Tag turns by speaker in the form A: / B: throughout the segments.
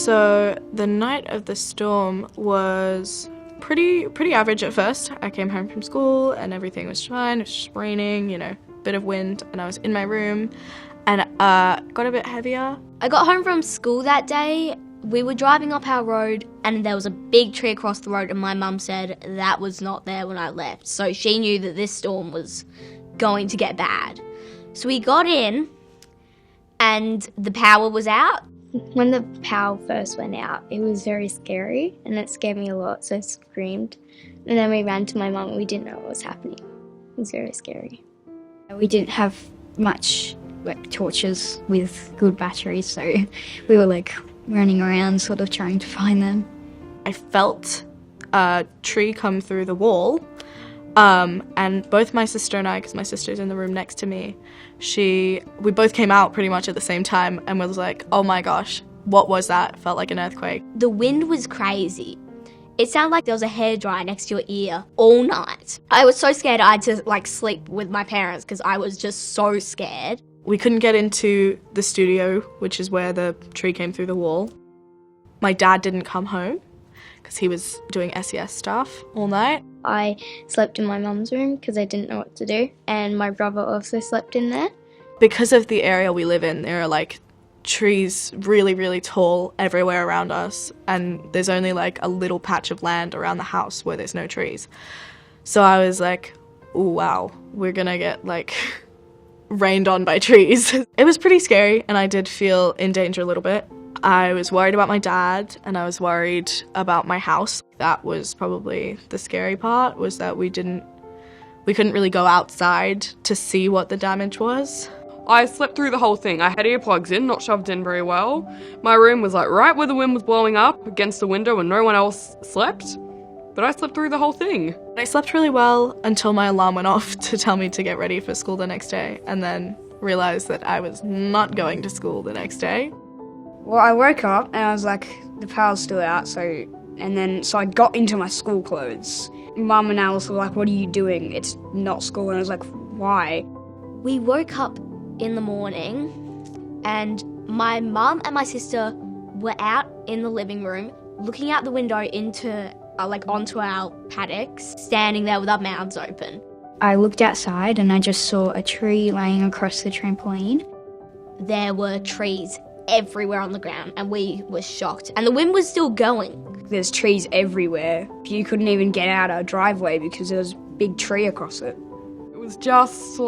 A: So the night of the storm was pretty average at first. I came home from school and everything was fine. It was just raining, bit of wind, and I was in my room and got a bit heavier.
B: I got home from school that day. We were driving up our road and there was a big tree across the road, and my mum said that was not there when I left. So she knew that this storm was going to get bad. So we got in and the power was out.
C: When the power first went out, it was very scary and it scared me a lot, so I screamed. And then we ran to my mum and we didn't know what was happening. It was very scary.
D: We didn't have much torches with good batteries, so we were running around sort of trying to find them.
A: I felt a tree come through the wall, and both my sister and I, because my sister's in the room next to me, we both came out pretty much at the same time and was like, oh my gosh, what was that? Felt like an earthquake.
B: The wind was crazy. It sounded like there was a hairdryer next to your ear all night. I was so scared I had to sleep with my parents because I was just so scared.
A: We couldn't get into the studio, which is where the tree came through the wall. My dad didn't come home because he was doing SES stuff all night.
C: I slept in my mum's room because I didn't know what to do, and my brother also slept in there.
A: Because of the area we live in, there are trees really, really tall everywhere around us, and there's only a little patch of land around the house where there's no trees. So I was like, oh wow, we're gonna get rained on by trees. It was pretty scary, and I did feel in danger a little bit. I was worried about my dad, and I was worried about my house. That was probably the scary part, was that we couldn't really go outside to see what the damage was.
E: I slept through the whole thing. I had earplugs in, not shoved in very well. My room was right where the wind was blowing up against the window and no one else slept. But I slept through the whole thing.
A: I slept really well until my alarm went off to tell me to get ready for school the next day, and then realised that I was not going to school the next day.
D: Well, I woke up and I was like, the power's still out, so I got into my school clothes. Mum and Alice were like, what are you doing? It's not school. And I was like, why?
B: We woke up in the morning and my mum and my sister were out in the living room looking out the window into onto our paddocks, standing there with our mouths open.
D: I looked outside and I just saw a tree laying across the trampoline.
B: There were trees everywhere on the ground and we were shocked, and the wind was still going.
D: There's trees everywhere. You couldn't even get out our driveway because there was a big tree across it.
E: It was just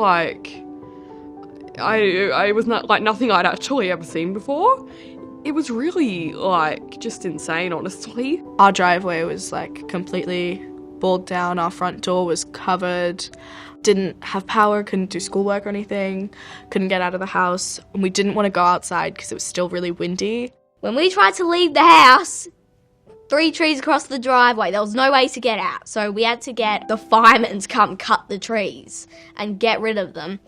E: I was not nothing I'd actually ever seen before. It was really just insane, honestly.
A: Our driveway was completely boiled down. Our front door was covered. Didn't have power, couldn't do schoolwork or anything, couldn't get out of the house, and we didn't want to go outside because it was still really windy.
B: When we tried to leave the house, 3 trees across the driveway, there was no way to get out, so we had to get the firemen to come cut the trees and get rid of them.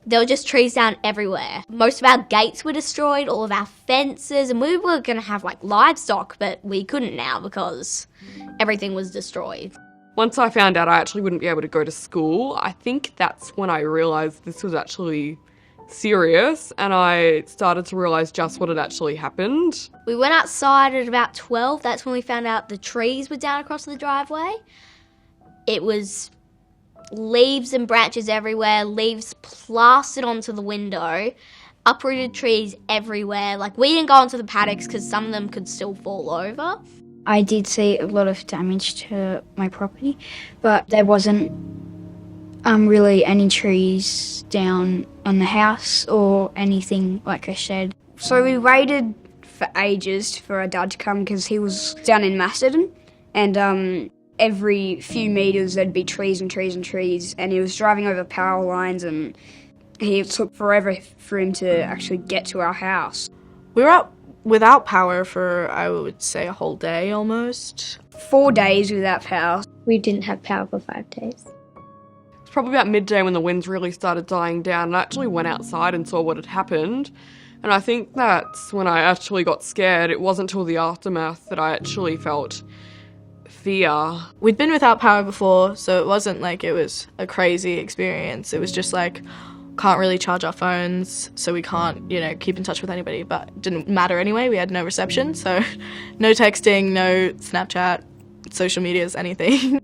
B: There were just trees down everywhere. Most of our gates were destroyed, all of our fences, and we were going to have livestock, but we couldn't now because everything was destroyed.
E: Once I found out I actually wouldn't be able to go to school, I think that's when I realised this was actually serious, and I started to realise just what had actually happened.
B: We went outside at about 12. That's when we found out the trees were down across the driveway. It was leaves and branches everywhere, leaves plastered onto the window, uprooted trees everywhere. We didn't go onto the paddocks because some of them could still fall over.
D: I did see a lot of damage to my property, but there wasn't really any trees down on the house or anything like a shed. So we waited for ages for our dad to come because he was down in Macedon, and every few metres there'd be trees and trees and trees, and he was driving over power lines, and it took forever for him to actually get to our house.
A: We were out without power for, I would say, a whole day almost.
D: 4 days without power.
C: We didn't have power for 5 days.
E: It was probably about midday when the winds really started dying down, and I actually went outside and saw what had happened. And I think that's when I actually got scared. It wasn't until the aftermath that I actually felt fear.
A: We'd been without power before, so it wasn't it was a crazy experience. It was just can't really charge our phones, so we can't, keep in touch with anybody. But it didn't matter anyway. We had no reception, so no texting, no Snapchat, social medias, anything.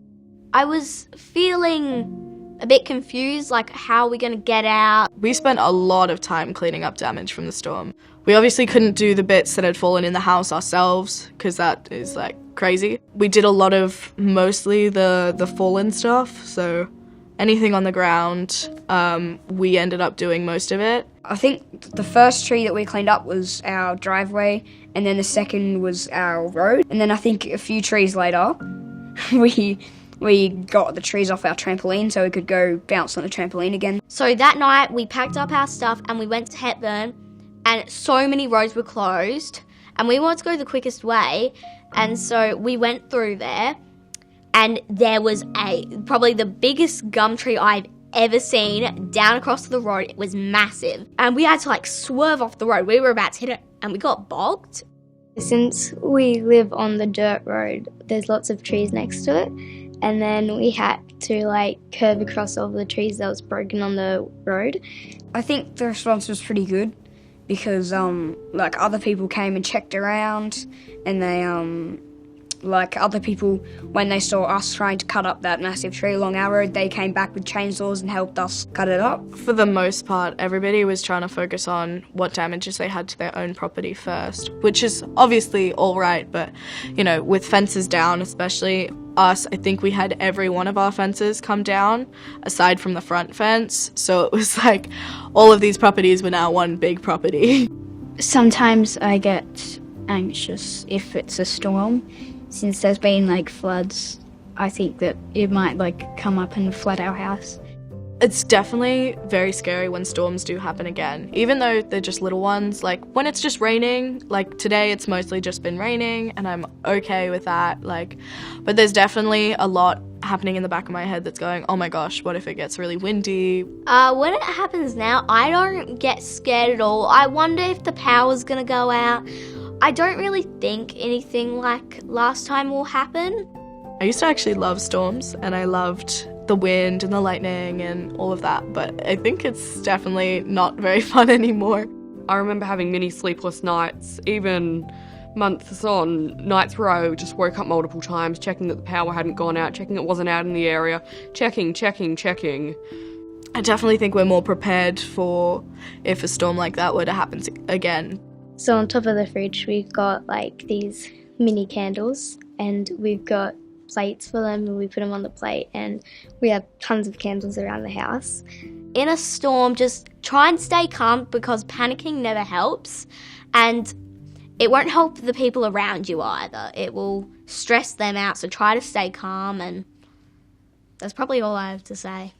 B: I was feeling a bit confused, like how are we going to get out?
A: We spent a lot of time cleaning up damage from the storm. We obviously couldn't do the bits that had fallen in the house ourselves, because that is like crazy. We did a lot of mostly the fallen stuff, so anything on the ground, we ended up doing most of it.
D: I think the first tree that we cleaned up was our driveway, and then the second was our road. And then I think a few trees later, we got the trees off our trampoline so we could go bounce on the trampoline again.
B: So that night we packed up our stuff and we went to Hepburn, and so many roads were closed and we wanted to go the quickest way, and so we went through there, and there was probably the biggest gum tree I've ever seen down across the road. It was massive and we had to like swerve off the road. We were about to hit it and we got bogged.
C: Since we live on the dirt road, there's lots of trees next to it, and then we had to like curve across all the trees that was broken on the road.
D: I think the response was pretty good because like other people came and checked around, and they like other people, when they saw us trying to cut up that massive tree along our road, they came back with chainsaws and helped us cut it up.
A: For the most part, everybody was trying to focus on what damages they had to their own property first, which is obviously all right, but, with fences down, especially us, I think we had every one of our fences come down, aside from the front fence, so it was like all of these properties were now one big property.
D: Sometimes I get anxious if it's a storm. Since there's been like floods, I think that it might like come up and flood our house.
A: It's definitely very scary when storms do happen again, even though they're just little ones. Like when it's just raining, like today it's mostly just been raining and I'm okay with that. But there's definitely a lot happening in the back of my head that's going, oh my gosh, what if it gets really windy?
B: When it happens now, I don't get scared at all. I wonder if the power's gonna go out. I don't really think anything like last time will happen.
A: I used to actually love storms, and I loved the wind and the lightning and all of that, but I think it's definitely not very fun anymore.
E: I remember having many sleepless nights, even months on, nights where I just woke up multiple times, checking that the power hadn't gone out, checking it wasn't out in the area, checking.
A: I definitely think we're more prepared for if a storm like that were to happen again.
C: So on top of the fridge, we've got like these mini candles, and we've got plates for them, and we put them on the plate, and we have tons of candles around the house.
B: In a storm, just try and stay calm, because panicking never helps, and it won't help the people around you either. It will stress them out, so try to stay calm, and that's probably all I have to say.